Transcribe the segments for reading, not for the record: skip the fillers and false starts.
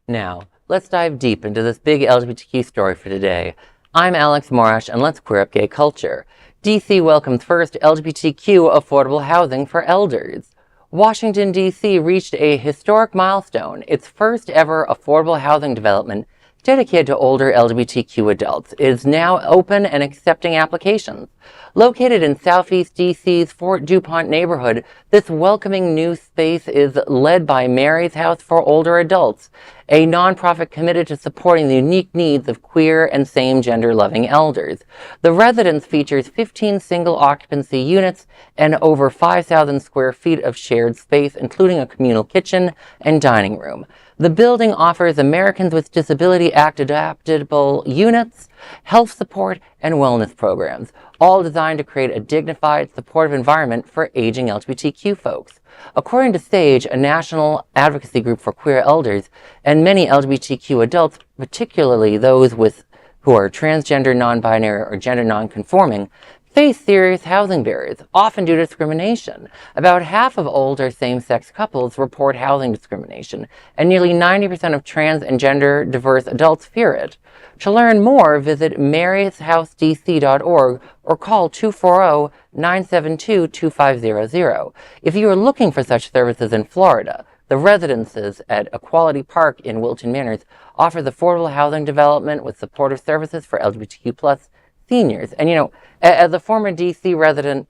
Now, let's dive deep into this big LGBTQ story for today. I'm Alex Morash, and let's queer up gay culture. D.C. welcomed first LGBTQ affordable housing for elders. Washington, D.C. reached a historic milestone, its first ever affordable housing development dedicated to older LGBTQ adults. It is now open and accepting applications. Located in Southeast D.C.'s Fort Dupont neighborhood, this welcoming new space is led by Mary's House for Older Adults, a nonprofit committed to supporting the unique needs of queer and same-gender loving elders. The residence features 15 single-occupancy units and over 5,000 square feet of shared space, including a communal kitchen and dining room. The building offers Americans with Disabilities Act adaptable units, health support, and wellness programs, all designed to create a dignified, supportive environment for aging LGBTQ folks. According to SAGE, a national advocacy group for queer elders, and many LGBTQ adults, particularly those who are transgender, nonbinary, or gender-nonconforming, face serious housing barriers, often due to discrimination. About half of older same-sex couples report housing discrimination, and nearly 90% of trans and gender-diverse adults fear it. To learn more, visit maryshousedc.org or call 240-972-2500. If you are looking for such services in Florida, the residences at Equality Park in Wilton Manors offers affordable housing development with supportive services for LGBTQ+ seniors. And, as a former DC resident,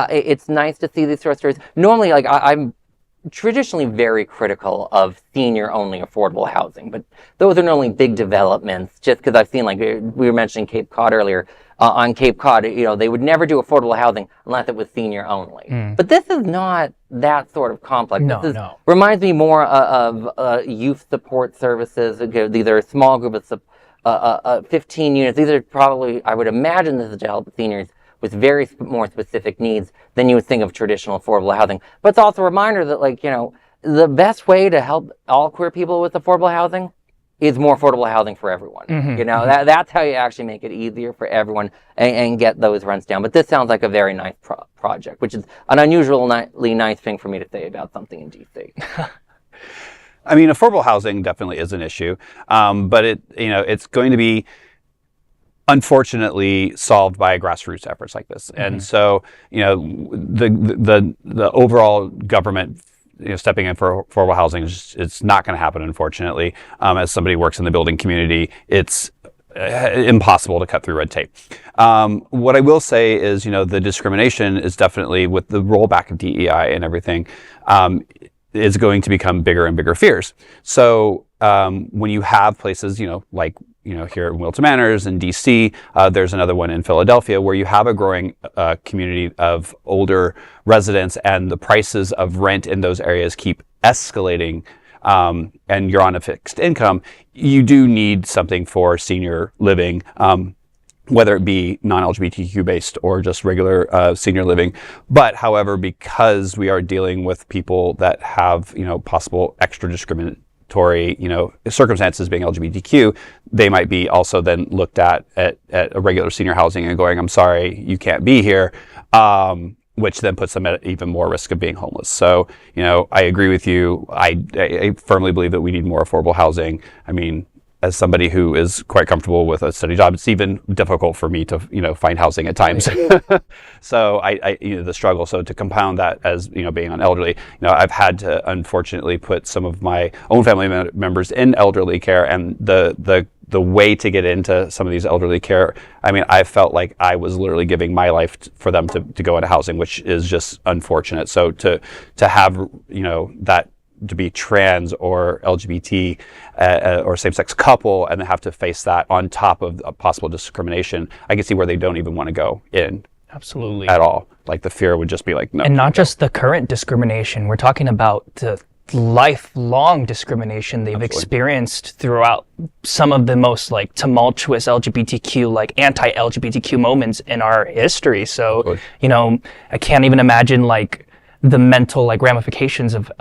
it's nice to see these sort of stories. Normally, I'm traditionally very critical of senior-only affordable housing, but those are normally big developments, just because I've seen, we were mentioning Cape Cod earlier. On Cape Cod, they would never do affordable housing unless it was senior-only. But this is not that sort of complex. No. Reminds me more of youth support services. These are a small group of 15 units. These are probably, I would imagine this is to help seniors with very more specific needs than you would think of traditional affordable housing. But it's also a reminder that, the best way to help all queer people with affordable housing is more affordable housing for everyone. That's how you actually make it easier for everyone and get those rents down. But this sounds like a very nice project, which is an unusually nice thing for me to say about something in D.C. I mean, affordable housing definitely is an issue, but it's going to be unfortunately solved by grassroots efforts like this. And so, the overall government, stepping in for affordable housing it's not going to happen, unfortunately. As somebody who works in the building community, it's impossible to cut through red tape. What I will say is, the discrimination is definitely, with the rollback of DEI and everything, is going to become bigger and bigger fears. So when you have places, here in Wilton Manors in DC, there's another one in Philadelphia where you have a growing community of older residents, and the prices of rent in those areas keep escalating, and you're on a fixed income. You do need something for senior living, whether it be non-LGBTQ based or just regular senior living. But however, because we are dealing with people that have, possible extra discriminatory, circumstances being LGBTQ, they might be also then looked at a regular senior housing and going, I'm sorry, you can't be here, which then puts them at even more risk of being homeless. So, I agree with you. I firmly believe that we need more affordable housing. I mean, as somebody who is quite comfortable with a steady job, it's even difficult for me to, find housing at times. So the struggle. So to compound that as, being on elderly, I've had to unfortunately put some of my own family members in elderly care, and the way to get into some of these elderly care, I mean, I felt like I was literally giving my life for them to go into housing, which is just unfortunate. So to have, that, to be trans or LGBT or same-sex couple and have to face that on top of possible discrimination, I can see where they don't even want to go in. Absolutely. At all. Like, the fear would just be like, no. And not just the current discrimination. We're talking about the lifelong discrimination they've experienced throughout some of the most tumultuous LGBTQ, anti-LGBTQ moments in our history. So, I can't even imagine the mental ramifications of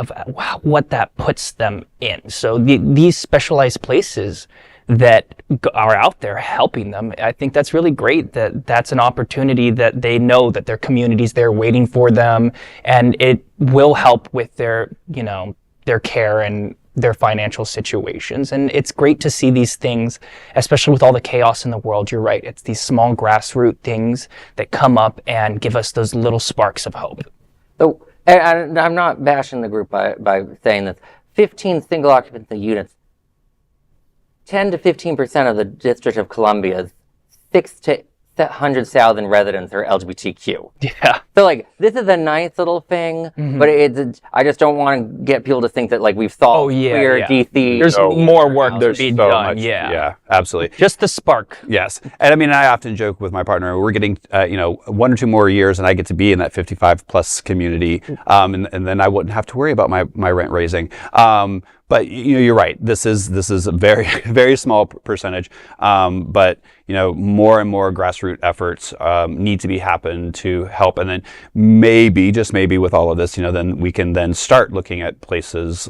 what that puts them in. So these specialized places that are out there helping them, I think that's really great that that's an opportunity that they know that their community's there waiting for them, and it will help with their, their care and their financial situations. And it's great to see these things, especially with all the chaos in the world. You're right. It's these small grassroots things that come up and give us those little sparks of hope. So, and I'm not bashing the group by saying this. 15 single occupancy units, 10 to 15% of the District of Columbia's 600,000 to 100,000 residents are LGBTQ. Yeah. So, like, this is a nice little thing, but I just don't want to get people to think that, like, we've solved queer DC. There's more work to be so done. much. Yeah, absolutely. Just the spark. Yes. And I mean, I often joke with my partner, we're getting, 1 or 2 more years and I get to be in that 55 plus community. And then I wouldn't have to worry about my rent raising. But you're right. This is a very, very small percentage. But more and more grassroots efforts need to be happened to help. And then maybe, just maybe, with all of this, then we can then start looking at places,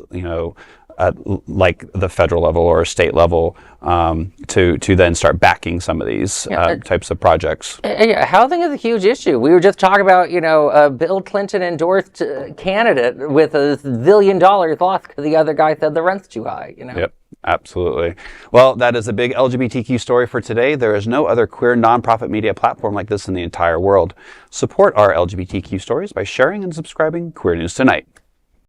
like the federal level or state level, to then start backing some of these types of projects. Yeah, housing is a huge issue. We were just talking about, a Bill Clinton endorsed candidate with $1 zillion lost because the other guy said the rent's too high. Yep. Absolutely. Well, that is a big LGBTQ story for today. There is no other queer nonprofit media platform like this in the entire world. Support our LGBTQ stories by sharing and subscribing Queer News Tonight.